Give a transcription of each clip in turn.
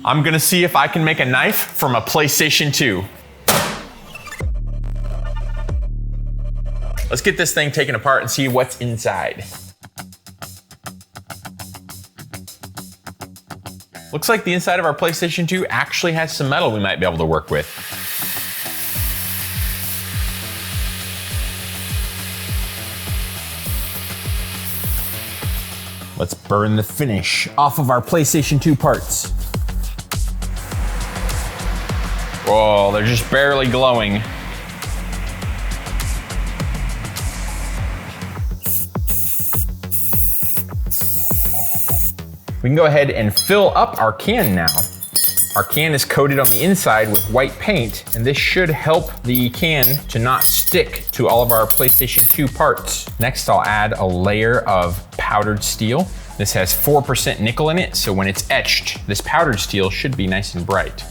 I'm gonna see if I can make a knife from a PlayStation 2. Let's get this thing taken apart and see what's inside. Looks like the inside of our PlayStation 2 actually has some metal we might be able to work with. Let's burn the finish off of our PlayStation 2 parts. Whoa, they're just barely glowing. We can go ahead and fill up our can now. Our can is coated on the inside with white paint, and this should help the can to not stick to all of our PlayStation 2 parts. Next, I'll add a layer of powdered steel. This has 4% nickel in it, so when it's etched, this powdered steel should be nice and bright.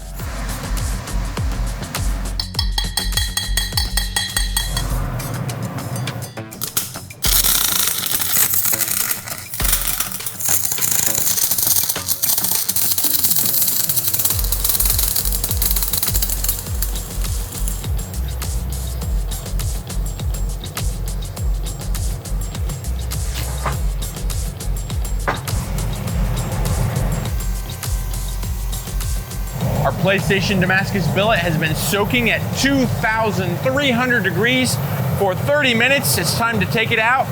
Our PlayStation Damascus billet has been soaking at 2,300 degrees for 30 minutes. It's time to take it out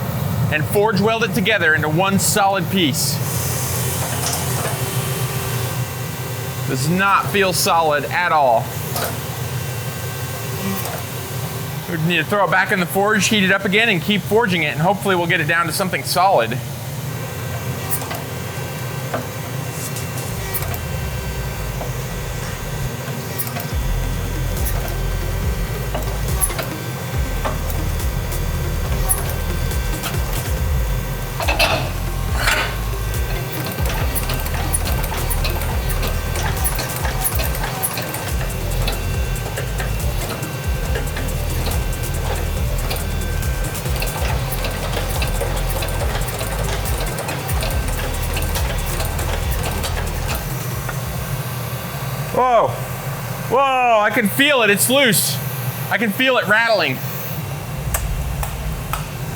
and forge weld it together into one solid piece. Does not feel solid at all. We need to throw it back in the forge, heat it up again, and keep forging it, and hopefully we'll get it down to something solid. Whoa, whoa, I can feel it, it's loose. I can feel it rattling.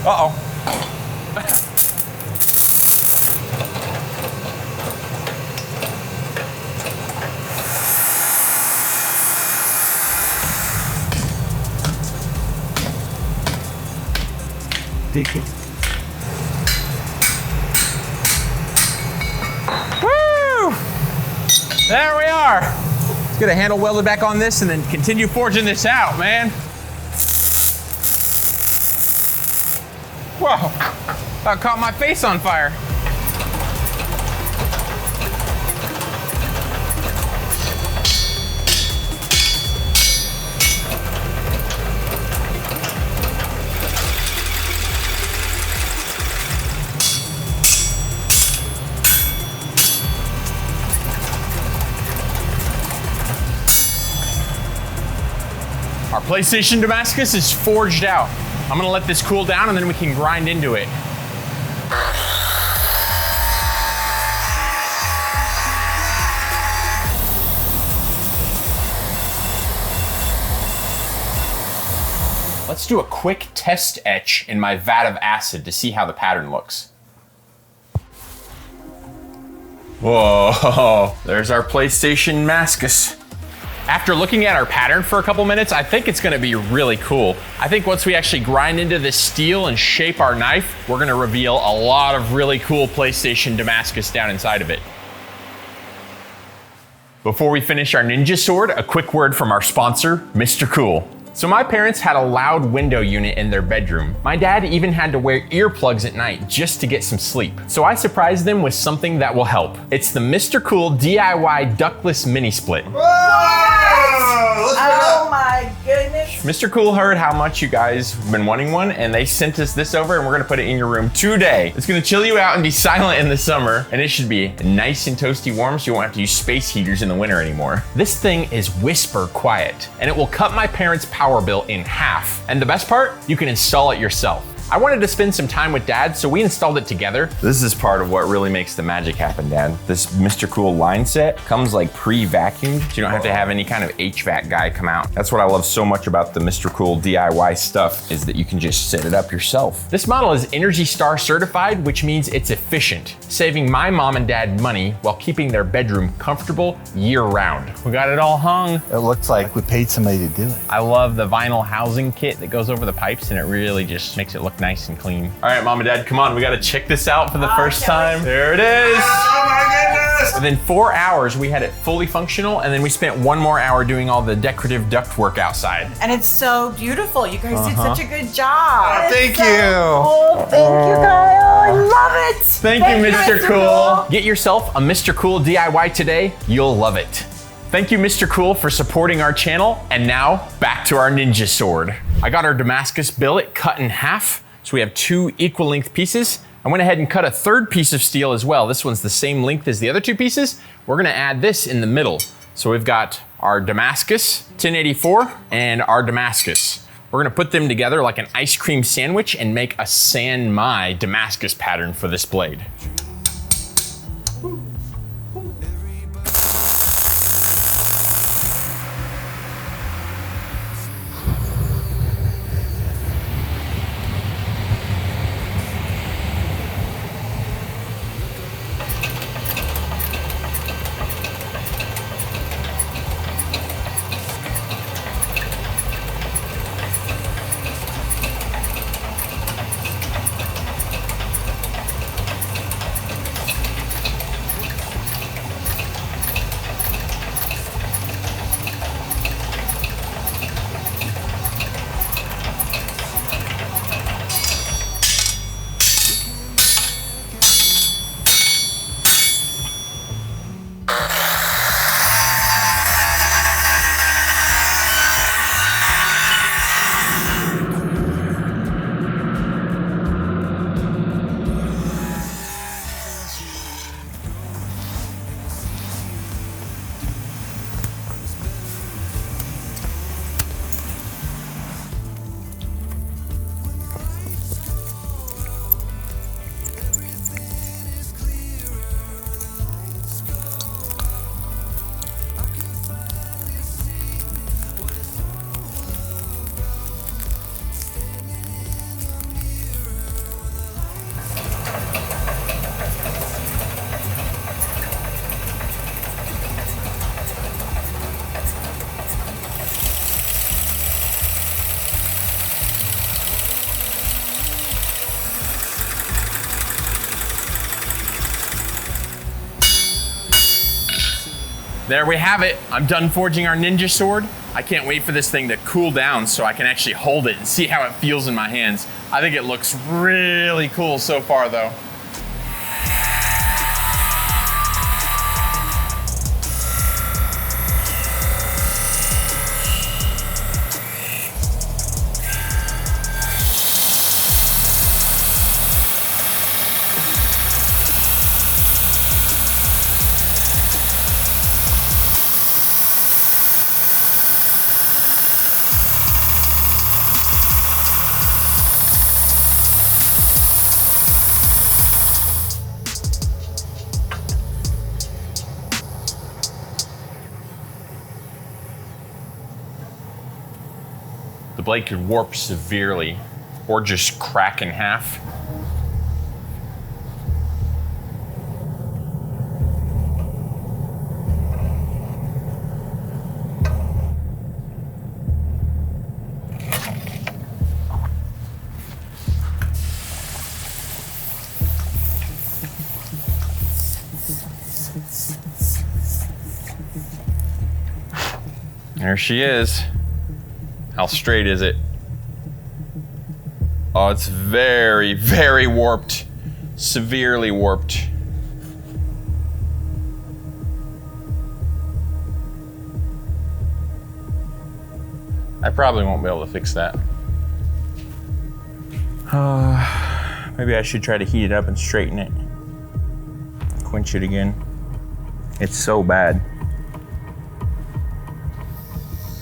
Uh-oh. Woo! There we are. Let's get a handle welded back on this and then continue forging this out, man. Whoa, about caught my face on fire. Our PlayStation Damascus is forged out. I'm gonna let this cool down and then we can grind into it. Let's do a quick test etch in my vat of acid to see how the pattern looks. Whoa, there's our PlayStation Damascus. After looking at our pattern for a couple minutes, I think it's gonna be really cool. I think once we actually grind into this steel and shape our knife, we're gonna reveal a lot of really cool PlayStation Damascus down inside of it. Before we finish our ninja sword, a quick word from our sponsor, Mr. Cool. So my parents had a loud window unit in their bedroom. My dad even had to wear earplugs at night just to get some sleep. So I surprised them with something that will help. It's the Mr. Cool DIY ductless mini split. Oh my goodness. Mr. Cool heard how much you guys have been wanting one, and they sent us this over, and we're gonna put it in your room today. It's gonna chill you out and be silent in the summer, and it should be nice and toasty warm so you won't have to use space heaters in the winter anymore. This thing is whisper quiet, and it will cut my parents' power bill in half. And the best part, you can install it yourself. I wanted to spend some time with Dad, so we installed it together. This is part of what really makes the magic happen, Dad. This Mr. Cool line set comes like pre-vacuumed, so you don't have to have any kind of HVAC guy come out. That's what I love so much about the Mr. Cool DIY stuff, is that you can just set it up yourself. This model is Energy Star certified, which means it's efficient, saving my mom and dad money while keeping their bedroom comfortable year-round. We got it all hung. It looks like we paid somebody to do it. I love the vinyl housing kit that goes over the pipes, and it really just makes it look nice and clean. All right, Mom and Dad, come on. We gotta check this out for the first time. There it is. Oh my goodness! Within 4 hours, we had it fully functional, and then we spent 1 more hour doing all the decorative duct work outside. And it's so beautiful. You guys did such a good job. Thank you. Oh, thank you, Kyle. I love it. Thank you, Mr. Cool. Get yourself a Mr. Cool DIY today. You'll love it. Thank you, Mr. Cool, for supporting our channel. And now, back to our ninja sword. I got our Damascus billet cut in half, so we have 2 equal length pieces. I went ahead and cut a 3rd piece of steel as well. This one's the same length as the other 2 pieces. We're gonna add this in the middle. So we've got our Damascus 1084 and our Damascus. We're gonna put them together like an ice cream sandwich and make a San Mai Damascus pattern for this blade. There we have it. I'm done forging our ninja sword. I can't wait for this thing to cool down so I can actually hold it and see how it feels in my hands. I think it looks really cool so far though. The blade could warp severely or just crack in half. There she is. How straight is it? Oh, it's very, very warped. Severely warped. I probably won't be able to fix that. Maybe I should try to heat it up and straighten it. Quench it again. It's so bad.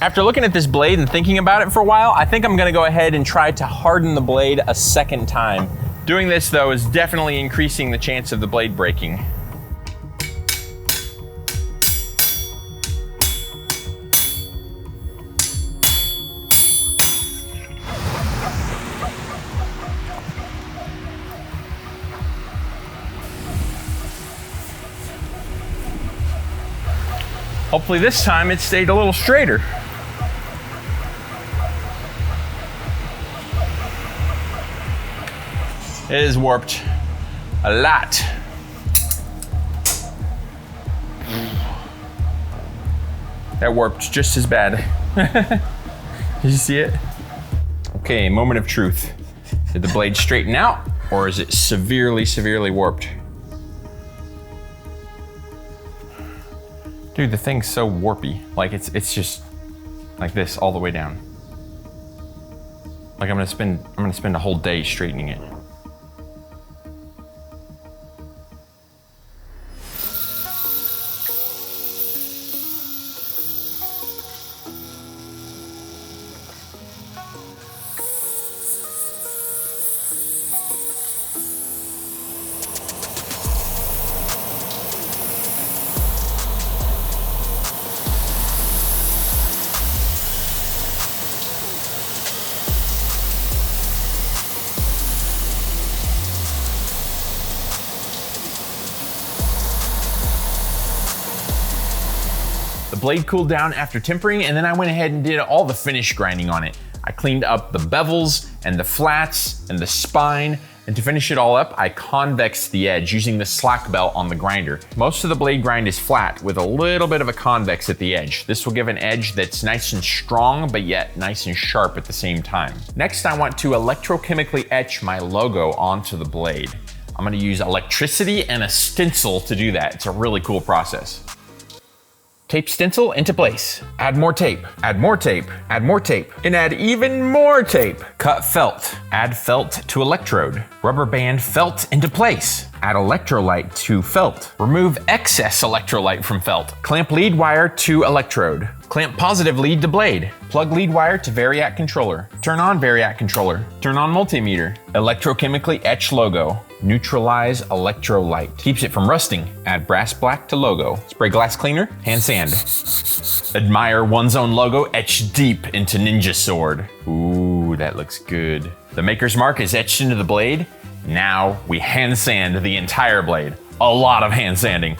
After looking at this blade and thinking about it for a while, I think I'm gonna go ahead and try to harden the blade a second time. Doing this though is definitely increasing the chance of the blade breaking. Hopefully this time it stayed a little straighter. It is warped a lot. That warped just as bad. Did you see it? Okay, moment of truth. Did the blade straighten out or is it severely, severely warped? Dude, the thing's so warpy. Like it's just like this all the way down. Like I'm gonna spend a whole day straightening it. The blade cooled down after tempering, and then I went ahead and did all the finish grinding on it. I cleaned up the bevels and the flats and the spine, and to finish it all up, I convexed the edge using the slack belt on the grinder. Most of the blade grind is flat with a little bit of a convex at the edge. This will give an edge that's nice and strong, but yet nice and sharp at the same time. Next, I want to electrochemically etch my logo onto the blade. I'm gonna use electricity and a stencil to do that. It's a really cool process. Tape stencil into place. Add more tape, add more tape, add more tape, and add even more tape. Cut felt, add felt to electrode. Rubber band felt into place. Add electrolyte to felt. Remove excess electrolyte from felt. Clamp lead wire to electrode. Clamp positive lead to blade. Plug lead wire to variac controller. Turn on variac controller. Turn on multimeter. Electrochemically etch logo. Neutralize electrolyte. Keeps it from rusting. Add brass black to logo. Spray glass cleaner. Hand sand. Admire one's own logo etched deep into ninja sword. Ooh, that looks good. The maker's mark is etched into the blade. Now we hand sand the entire blade. A lot of hand sanding.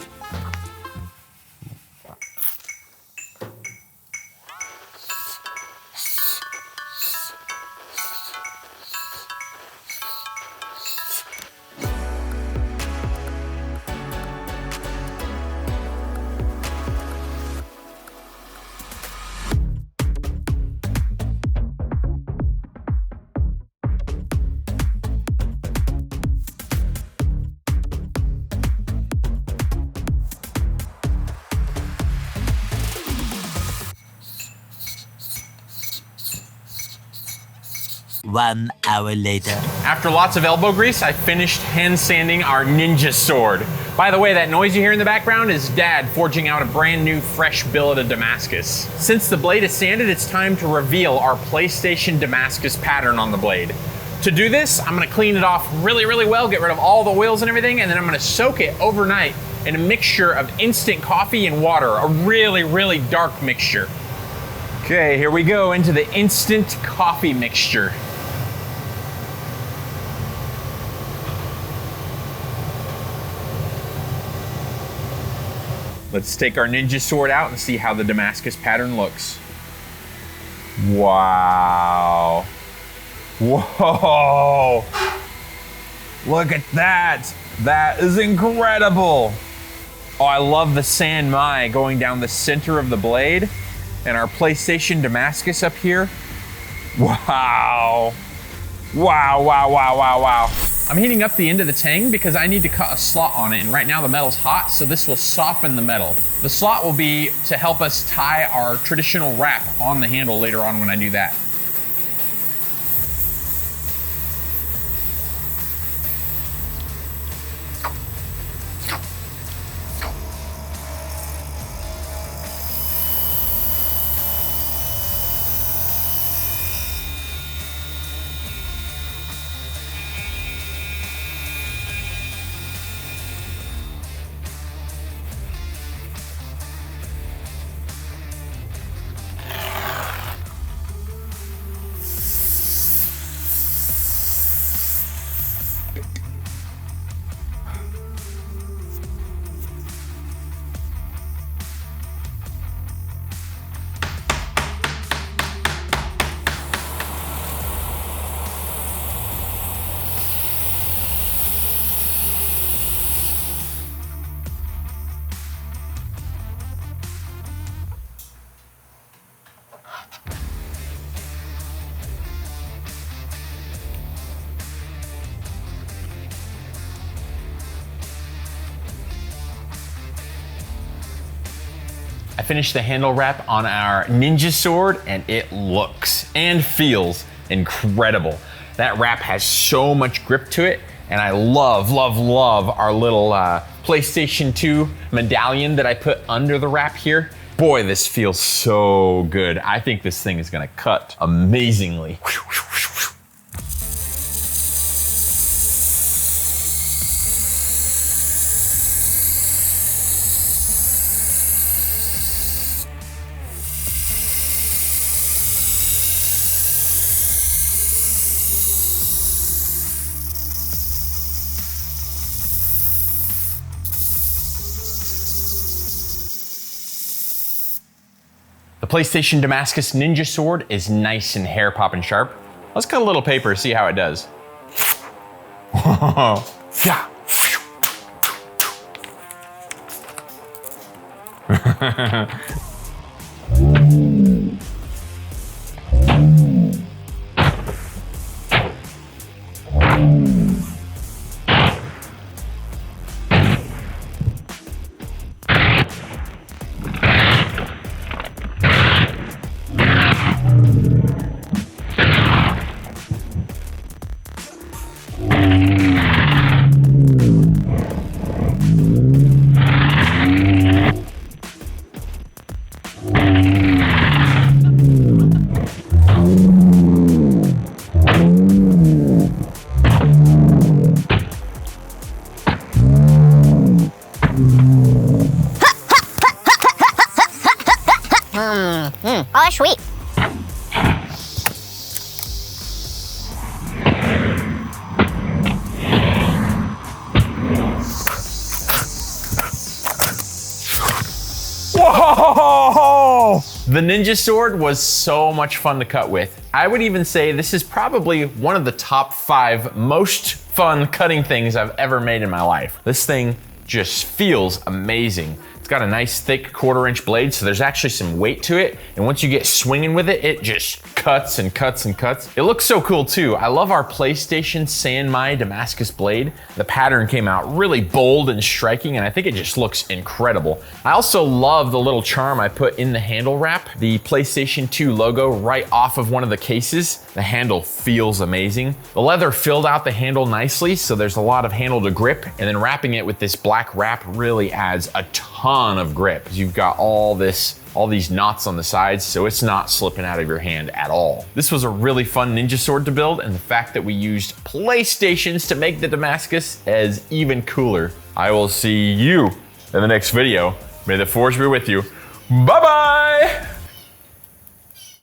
One hour later. After lots of elbow grease, I finished hand sanding our ninja sword. By the way, that noise you hear in the background is Dad forging out a brand new fresh billet of Damascus. Since the blade is sanded, it's time to reveal our PlayStation Damascus pattern on the blade. To do this, I'm gonna clean it off really, really well, get rid of all the oils and everything, and then I'm gonna soak it overnight in a mixture of instant coffee and water, a really, really dark mixture. Okay, here we go into the instant coffee mixture. Let's take our ninja sword out and see how the Damascus pattern looks. Wow. Whoa. Look at that. That is incredible. Oh, I love the San Mai going down the center of the blade and our PlayStation Damascus up here. Wow. Wow, wow, wow, wow, wow. I'm heating up the end of the tang because I need to cut a slot on it, and right now the metal's hot, so this will soften the metal. The slot will be to help us tie our traditional wrap on the handle later on when I do that. I finished the handle wrap on our Ninja Sword and it looks and feels incredible. That wrap has so much grip to it, and I love, love, love our little PlayStation 2 medallion that I put under the wrap here. Boy, this feels so good. I think this thing is gonna cut amazingly. The PlayStation Damascus Ninja Sword is nice and hair popping sharp. Let's cut a little paper, see how it does. Yeah. Oh, sweet. Whoa! The Ninja Sword was so much fun to cut with. I would even say this is probably one of the top 5 most fun cutting things I've ever made in my life. This thing just feels amazing. It's got a nice thick 1/4-inch blade, so there's actually some weight to it. And once you get swinging with it, it just cuts and cuts and cuts. It looks so cool too. I love our PlayStation Sanmai Damascus blade. The pattern came out really bold and striking, and I think it just looks incredible. I also love the little charm I put in the handle wrap, the PlayStation 2 logo right off of one of the cases. The handle feels amazing. The leather filled out the handle nicely, so there's a lot of handle to grip, and then wrapping it with this black wrap really adds a ton of grip. You've got all these knots on the sides, so it's not slipping out of your hand at all. This was a really fun Ninja Sword to build, and the fact that we used PlayStations to make the Damascus is even cooler. I will see you in the next video. May the force be with you. Bye-bye!